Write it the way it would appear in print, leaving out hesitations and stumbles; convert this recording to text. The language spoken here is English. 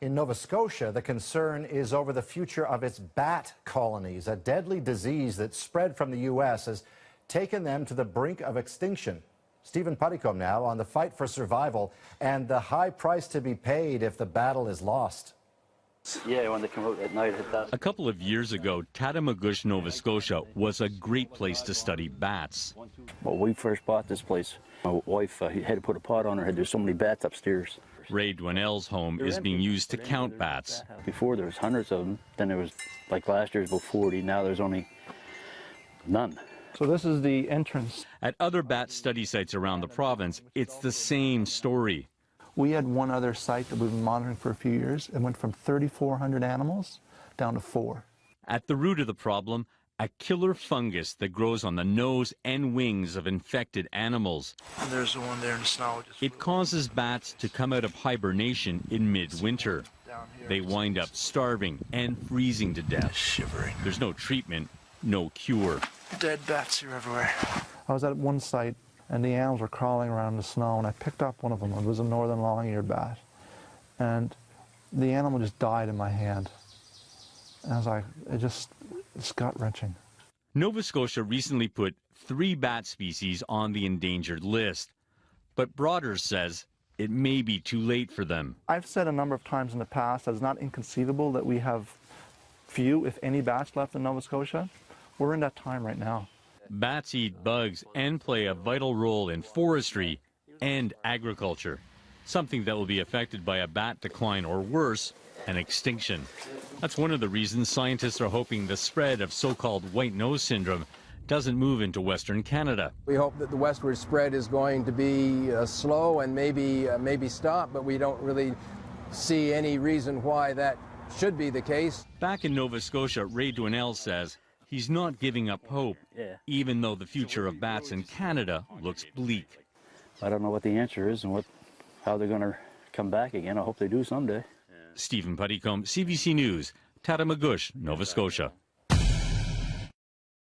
In Nova Scotia, the concern is over the future of its bat colonies. A deadly disease that spread from the U.S. has taken them to the brink of extinction. Stephen Puttycombe now on the fight for survival and the high price to be paid if the battle is lost. Yeah, when they come out at night. A couple of years ago, Tatamagouche, Nova Scotia was a great place to study bats. When we first bought this place, my wife had to put a pot on her head. There's so many bats upstairs. Ray Dwinell's home is being used to count bats. Before there was hundreds of them, then there was, like last year, about 40. Now there's only none. So this is the entrance. At other bat study sites around the province, it's the same story. We had one other site that we've been monitoring for a few years. It went from 3,400 animals down to 4. At the root of the problem, a killer fungus that grows on the nose and wings of infected animals. And there's the one there in the snow. It causes bats to come out of hibernation in midwinter. They wind up starving and freezing to death. Shivering. There's no treatment, no cure. Dead bats here everywhere. I was at one site and the animals were crawling around in the snow, and I picked up one of them. It was a northern long-eared bat. And the animal just died in my hand. And I was like, it's gut-wrenching. Nova Scotia recently put 3 bat species on the endangered list. But Broders says it may be too late for them. I've said a number of times in the past that it's not inconceivable that we have few, if any, bats left in Nova Scotia. We're in that time right now. Bats eat bugs and play a vital role in forestry and agriculture, something that will be affected by a bat decline or worse, an extinction. That's one of the reasons scientists are hoping the spread of so-called white nose syndrome doesn't move into Western Canada. We hope that the westward spread is going to be slow and maybe stop, but we don't really see any reason why that should be the case. Back in Nova Scotia, Ray Dwinell says he's not giving up hope, even though the future of bats in Canada looks bleak. I don't know what the answer is and how they're going to come back again. I hope they do someday. Stephen Puttycombe, CBC News, Tatamagouche, Nova Scotia.